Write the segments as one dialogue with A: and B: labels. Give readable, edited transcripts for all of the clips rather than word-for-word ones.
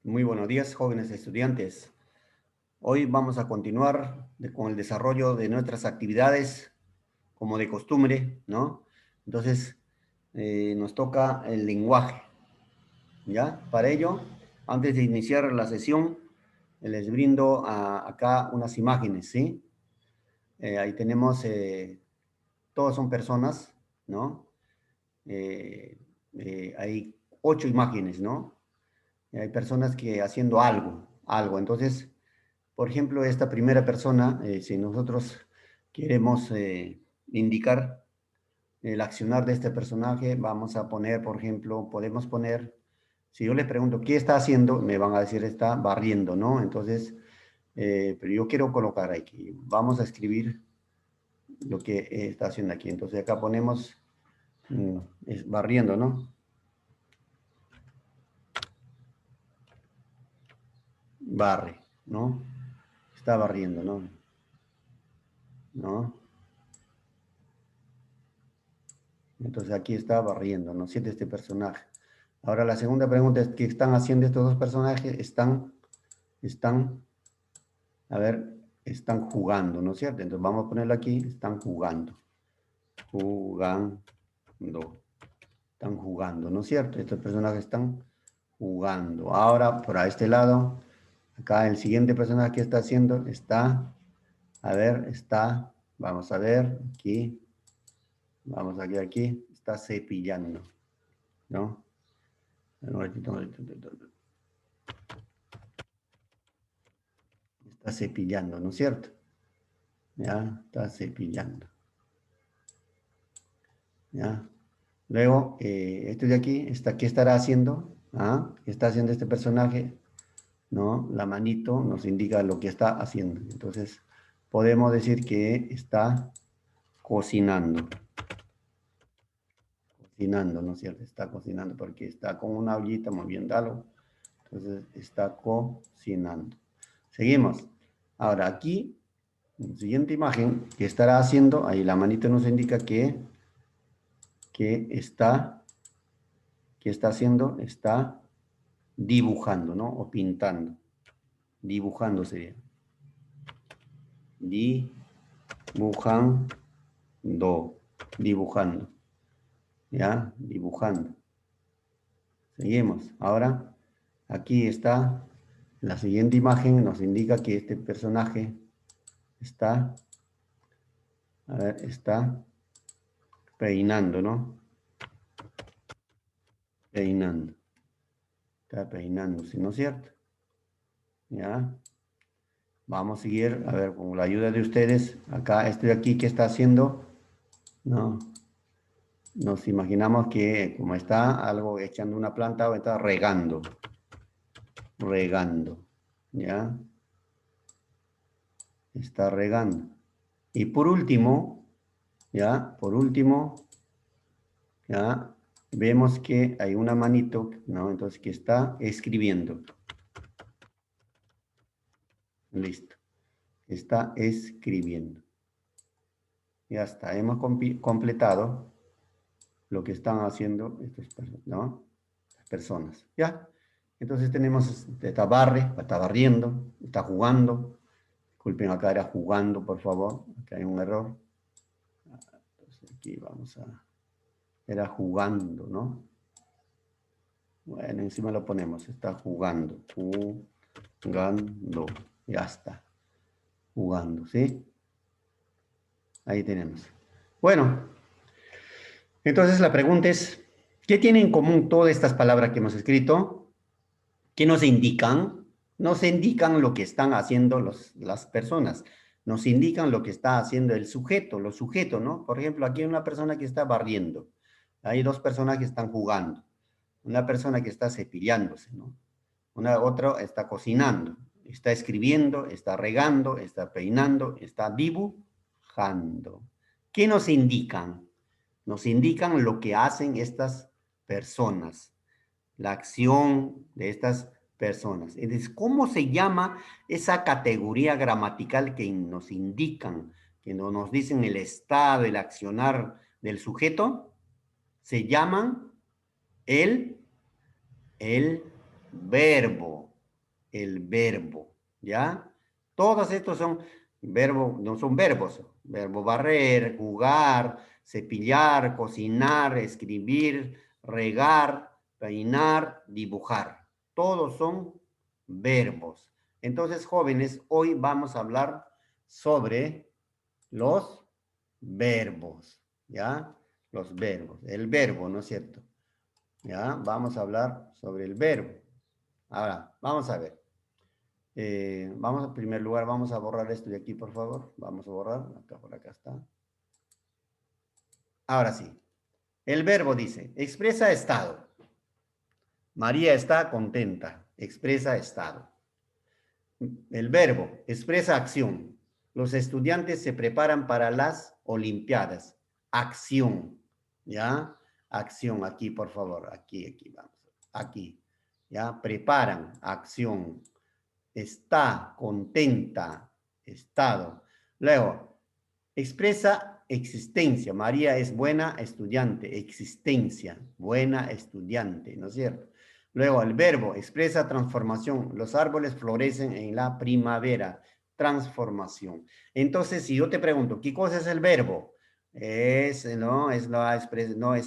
A: Muy buenos días, jóvenes estudiantes. Hoy vamos a continuar con el desarrollo de nuestras actividades, como de costumbre, ¿no? Entonces, nos toca el lenguaje, ¿ya? Para ello, antes de iniciar la sesión, les brindo acá unas imágenes, ¿sí? Ahí tenemos, todas son personas, ¿no? Eh, hay 8 imágenes, ¿no? Hay personas que haciendo algo. Entonces, por ejemplo, esta primera persona, si nosotros queremos indicar el accionar de este personaje, vamos a poner, por ejemplo, podemos poner, si yo les pregunto, ¿qué está haciendo? Me van a decir, está barriendo, ¿no? Entonces, pero yo quiero colocar aquí, vamos a escribir lo que está haciendo aquí. Entonces, acá ponemos, es barriendo, ¿no? Barre, ¿no? Está barriendo, ¿no? ¿No? Entonces aquí está barriendo, ¿no? Siente este personaje. Ahora la segunda pregunta es, ¿qué están haciendo estos dos personajes? Están, a ver, están jugando, ¿no es cierto? Entonces vamos a ponerlo aquí, están jugando. Jugando. Están jugando, ¿no es cierto? Estos personajes están jugando. Ahora, por este lado, acá el siguiente personaje que está haciendo está, a ver, está, vamos a ver, aquí, vamos aquí, está cepillando, ¿no? Está cepillando, ¿no es cierto? Ya, está cepillando. ¿Ya? Luego, este de aquí, ¿qué estará haciendo? ¿Ah? ¿Qué está haciendo este personaje? ¿No? La manito nos indica lo que está haciendo. Entonces, podemos decir que está cocinando. Cocinando, ¿no es cierto? Está cocinando porque está con una ollita moviendo algo. Entonces, está cocinando. Seguimos. Ahora, aquí, en la siguiente imagen, ¿qué estará haciendo? Ahí la manito nos indica que está, ¿qué está haciendo? Está dibujando, ¿no? O pintando. Dibujando sería. Dibujando. Dibujando. ¿Ya? Dibujando. Seguimos. Ahora, aquí está. La siguiente imagen nos indica que este personaje está, a ver, está peinando, ¿no? Peinando. Está peinándose, ¿no es cierto? ¿Ya? Vamos a seguir, a ver, con la ayuda de ustedes. Acá, este de aquí, ¿qué está haciendo? No. Nos imaginamos que como está algo echando una planta o está regando. Regando. ¿Ya? Está regando. Y por último, ¿ya? Por último, ¿ya? Vemos que hay una manito, ¿no? Entonces, que está escribiendo. Listo. Está escribiendo. Ya está. Hemos completado lo que están haciendo estas ¿no? Personas. ¿Ya? Entonces tenemos, está está barriendo, está jugando. Disculpen, acá era jugando, por favor. Acá hay un error. Entonces aquí vamos a... Era jugando, ¿no? Bueno, encima lo ponemos. Está jugando. Jugando. Ya está. Jugando, ¿sí? Ahí tenemos. Bueno, entonces la pregunta es, ¿qué tienen en común todas estas palabras que hemos escrito? ¿Qué nos indican? Nos indican lo que están haciendo las personas. Nos indican lo que está haciendo el sujeto, los sujetos, ¿no? Por ejemplo, aquí hay una persona que está barriendo. Hay dos personas que están jugando. Una persona que está cepillándose, ¿no? Otra está cocinando. Está escribiendo, está regando, está peinando, está dibujando. ¿Qué nos indican? Nos indican lo que hacen estas personas, la acción de estas personas. Entonces, ¿cómo se llama esa categoría gramatical que nos indican, que nos dicen el estado, el accionar del sujeto? Se llaman el, el verbo. el verbo, ¿ya? Todos estos son verbos, no son verbos. Verbo barrer, jugar, cepillar, cocinar, escribir, regar, peinar, dibujar. Todos son verbos. Entonces, jóvenes, hoy vamos a hablar sobre los verbos, ¿ya? Los verbos, el verbo, ¿no es cierto? ¿Ya? Vamos a hablar sobre el verbo. Ahora, vamos a ver. Vamos, en primer lugar, vamos a borrar esto de aquí, por favor. Vamos a borrar, acá por acá está. Ahora sí. El verbo dice, expresa estado. María está contenta, expresa estado. El verbo expresa acción. Los estudiantes se preparan para las Olimpiadas. Acción, ¿ya? Acción, aquí, por favor. Aquí, vamos. Aquí, ¿ya? Preparan, acción. Está, contenta, estado. Luego, expresa existencia. María es buena estudiante. Existencia, buena estudiante, ¿no es cierto? Luego, el verbo expresa transformación. Los árboles florecen en la primavera. Transformación. Entonces, si yo te pregunto, ¿qué cosa es el verbo? No, es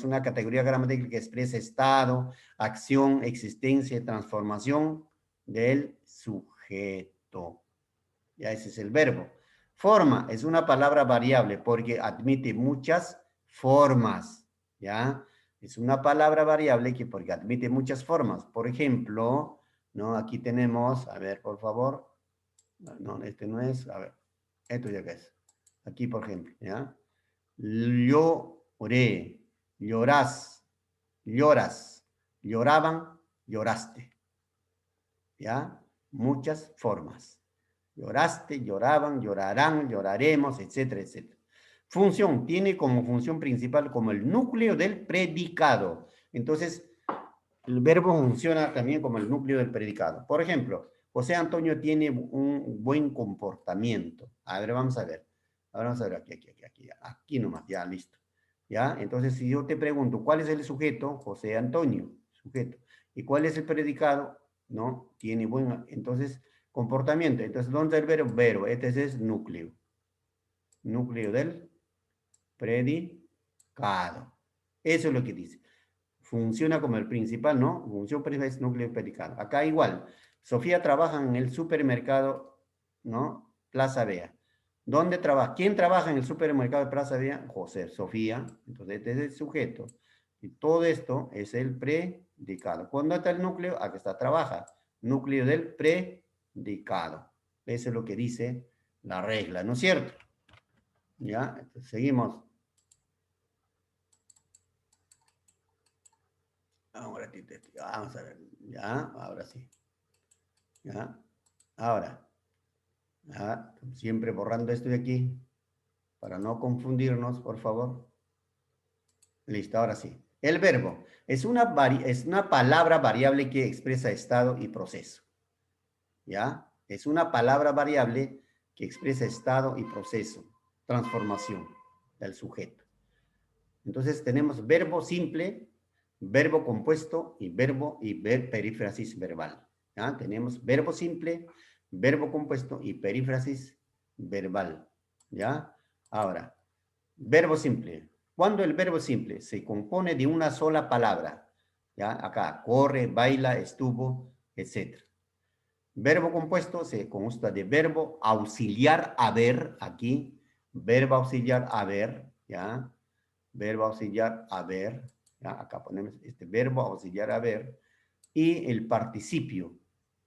A: una categoría gramatical que expresa estado, acción, existencia y transformación del sujeto. Ya ese es el verbo. Forma es una palabra variable porque admite muchas formas. ¿Ya? Es una palabra variable que porque admite muchas formas. Por ejemplo, ¿no? Aquí tenemos, a ver, por favor. No, este no es. A ver, esto ya que es. Aquí, por ejemplo, ¿ya? Lloré, llorás, lloras, lloraban, lloraste. ¿Ya? Muchas formas. Lloraste, lloraban, llorarán, lloraremos, etcétera, etcétera. Función, tiene como función principal como el núcleo del predicado. Entonces, el verbo funciona también como el núcleo del predicado. Por ejemplo, José Antonio tiene un buen comportamiento. A ver, vamos a ver. Ahora vamos a ver aquí nomás, ya, listo. ¿Ya? Entonces, si yo te pregunto, ¿cuál es el sujeto? José Antonio, sujeto. ¿Y cuál es el predicado? No, tiene buen, entonces, comportamiento. Entonces, ¿dónde está el verbo? Verbo, este es núcleo. Núcleo del predicado. Eso es lo que dice. Funciona como el principal, ¿no? Función principal es núcleo predicado. Acá igual. Sofía trabaja en el supermercado, ¿no? Plaza Vea. ¿Dónde trabaja? ¿Quién trabaja en el supermercado de Plaza Vea? José, Sofía. Entonces, este es el sujeto. Y todo esto es el predicado. ¿Cuándo está el núcleo? Aquí está, trabaja. Núcleo del predicado. Eso es lo que dice la regla, ¿no es cierto? ¿Ya? Entonces, seguimos. Ahora, vamos a ver. Ya, ahora sí. ¿Ya? Ahora, ¿ya? Siempre borrando esto de aquí, para no confundirnos, por favor. Listo, ahora sí. El verbo es una palabra variable que expresa estado y proceso. ¿Ya? Es una palabra variable que expresa estado y proceso, transformación del sujeto. Entonces tenemos verbo simple, verbo compuesto y perífrasis verbal. ¿Ya? Tenemos verbo simple, verbo compuesto y perífrasis verbal. ¿Ya? Ahora, verbo simple. Cuando el verbo simple se compone de una sola palabra, ¿ya? Acá, corre, baila, estuvo, etc. Verbo compuesto se consta de verbo auxiliar haber, aquí, verbo auxiliar haber, ¿ya? Verbo auxiliar haber, ¿ya? Acá ponemos este verbo auxiliar haber, y el participio,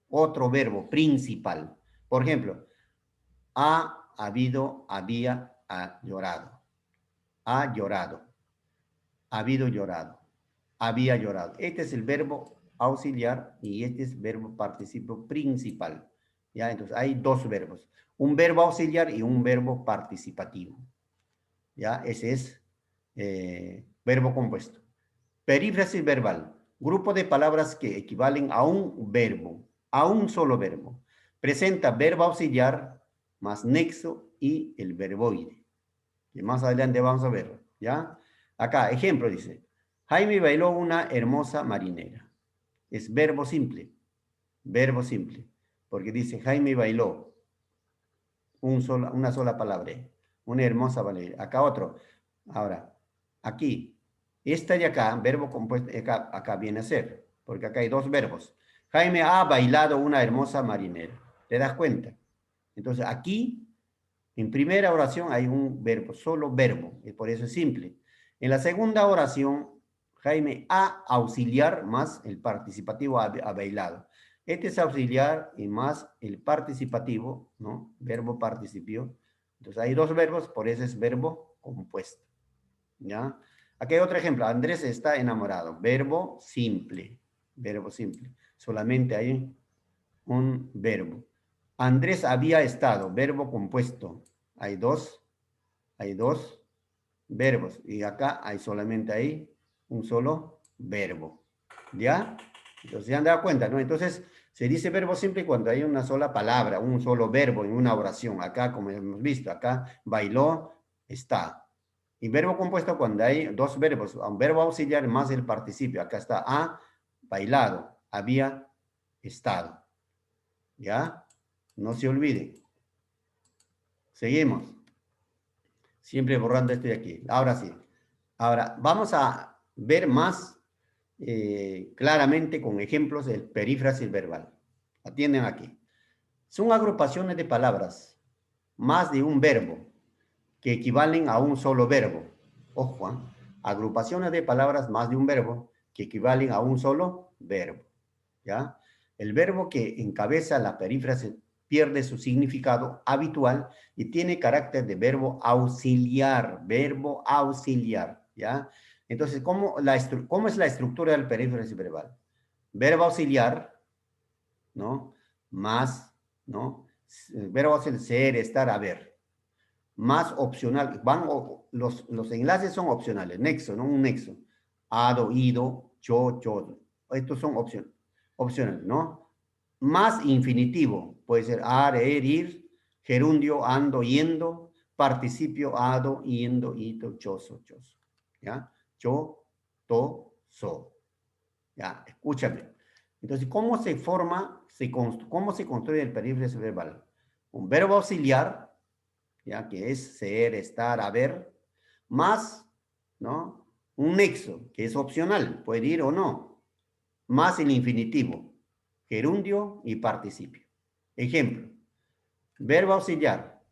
A: otro verbo principal. Por ejemplo, ha habido, había, ha llorado. Ha llorado. Ha habido llorado. Había llorado. Este es el verbo auxiliar y este es el verbo participio principal. ¿Ya? Entonces hay dos verbos. Un verbo auxiliar y un verbo participativo. ¿Ya? Ese es verbo compuesto. Perífrasis verbal. Grupo de palabras que equivalen a un verbo, a un solo verbo. Presenta verbo auxiliar más nexo y el verboide. Que más adelante vamos a ver, ¿ya? Acá, ejemplo dice, Jaime bailó una hermosa marinera. Es verbo simple, verbo simple. porque dice, Jaime bailó, una sola palabra, una hermosa palabra. Acá otro. Ahora, aquí, esta de acá, verbo compuesto, acá viene a ser, porque acá hay dos verbos. Jaime ha bailado una hermosa marinera. ¿Te das cuenta? Entonces, aquí, en primera oración, hay un verbo, solo verbo, y por eso es simple. En la segunda oración, Jaime ha auxiliar más el participativo ha bailado. Este es auxiliar y más el participativo, ¿no? Verbo participio. Entonces hay dos verbos, por eso es verbo compuesto, ¿ya? Aquí hay otro ejemplo. Andrés está enamorado. Verbo simple. Verbo simple. Solamente hay un verbo. Andrés había estado. Verbo compuesto. Hay dos verbos. Y acá hay solamente ahí un solo verbo. ¿Ya? Entonces, ya han dado cuenta, ¿no? Entonces, se dice verbo simple cuando hay una sola palabra, un solo verbo en una oración. Acá, como hemos visto, acá bailó, está. Y verbo compuesto cuando hay dos verbos, un verbo auxiliar más el participio. Acá está ha bailado, había estado. ¿Ya? No se olvide. Seguimos. Siempre borrando esto de aquí. Ahora sí. Ahora, vamos a ver más claramente con ejemplos del perífrasis verbal. Atienden aquí. Son agrupaciones de palabras, más de un verbo, que equivalen a un solo verbo. Ojo, ¿eh? Agrupaciones de palabras más de un verbo que equivalen a un solo verbo. ¿Ya? El verbo que encabeza la perífrasis pierde su significado habitual y tiene carácter de verbo auxiliar, ¿ya? Entonces, ¿cómo es la estructura del perífrasis verbal? Verbo auxiliar, ¿no? Más, ¿no? Verbo auxiliar, ser, estar, haber. Más opcional, los enlaces son opcionales, nexo, ¿no? Un nexo. Ado, ido, yo. Estos son opcionales, ¿no? Más infinitivo, puede ser ar, ir, gerundio, ando, yendo, participio, ado, yendo, ito, choso. ¿Ya? Yo, to, so. ¿Ya? Escúchame. Entonces, ¿cómo se forma, cómo se construye el perífrasis verbal? Un verbo auxiliar, ¿ya? Que es ser, estar, haber, más, ¿no? Un nexo, que es opcional, puede ir o no, más el infinitivo, gerundio y participio. Ejemplo, verbo auxiliar,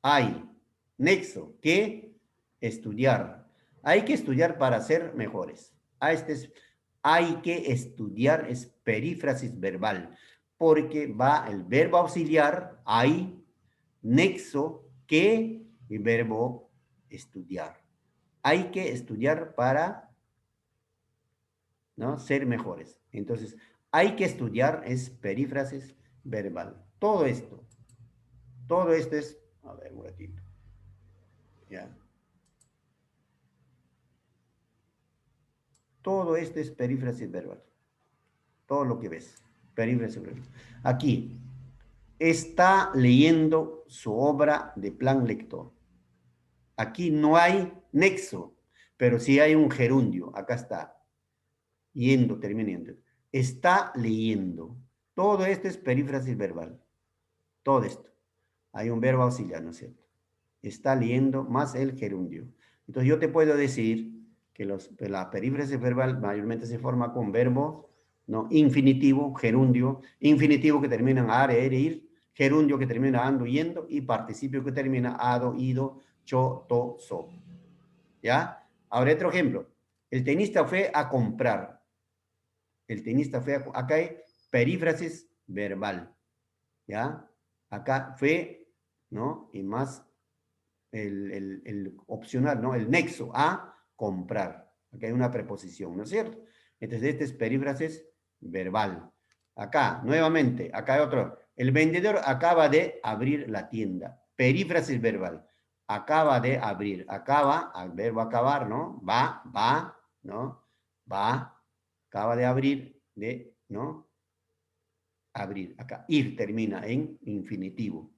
A: hay, nexo, que estudiar. Hay que estudiar para ser mejores. Hay que estudiar es perífrasis verbal, porque va el verbo auxiliar, hay, nexo, que y verbo estudiar. Hay que estudiar para, ¿no? Ser mejores. Entonces, hay que estudiar es perífrasis verbal. Todo esto es, a ver, un ratito, ya. Todo esto es perífrasis verbal. Todo lo que ves, perífrasis verbal. Aquí, está leyendo su obra de plan lector. Aquí no hay nexo, pero sí hay un gerundio. Acá está. Yendo, terminando. Está leyendo. Todo esto es perífrasis verbal. Todo esto. Hay un verbo auxiliar, ¿no es cierto? Está leyendo más el gerundio. Entonces yo te puedo decir que la perífrasis verbal mayormente se forma con verbo, ¿no? Infinitivo, gerundio, infinitivo que termina en ar, ir, gerundio que termina ando, yendo, y participio que termina ado, ido, cho, to, so. ¿Ya? Ahora otro ejemplo. El tenista fue a comprar. El tenista fue a, acá hay perífrasis verbal. ¿Ya? Acá fue, ¿no? Y más el opcional, ¿no? El nexo a comprar. Aquí hay una preposición, ¿no es cierto? Entonces, este es perífrasis verbal. Acá, nuevamente, acá hay otro. El vendedor acaba de abrir la tienda. Perífrasis verbal. Acaba de abrir. Acaba, al verbo acabar, ¿no? Va, ¿no? Va, acaba de abrir, ¿no? Abrir. Acá, ir termina en infinitivo.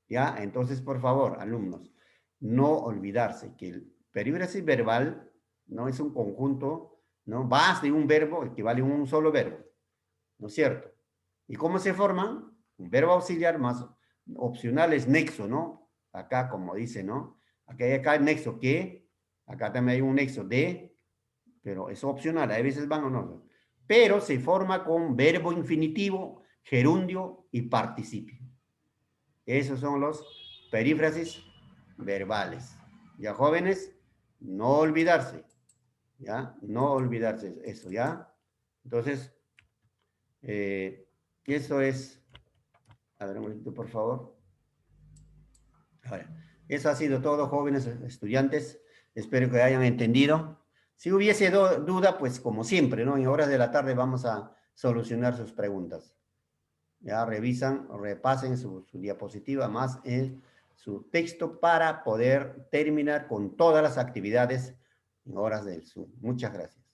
A: ¿Ya? Entonces, por favor, alumnos, no olvidarse que el perífrasis verbal no es un conjunto, ¿no? Más de un verbo equivale a un solo verbo, ¿no es cierto? ¿Y cómo se forman? Un verbo auxiliar más opcional es nexo, ¿no? Acá, como dice, ¿no? Acá hay nexo que, acá también hay un nexo de, pero es opcional, a veces van o no. Pero se forma con verbo infinitivo, gerundio y participio. Esos son los perífrasis verbales. Ya, jóvenes, no olvidarse, ¿ya? No olvidarse eso, ¿ya? Entonces, eso es, a ver un momento, por favor. Ahora, eso ha sido todo, jóvenes estudiantes. Espero que hayan entendido. Si hubiese duda, pues como siempre, ¿no? En horas de la tarde vamos a solucionar sus preguntas. Ya revisan, repasen su diapositiva más su texto para poder terminar con todas las actividades en horas del Zoom. Muchas gracias.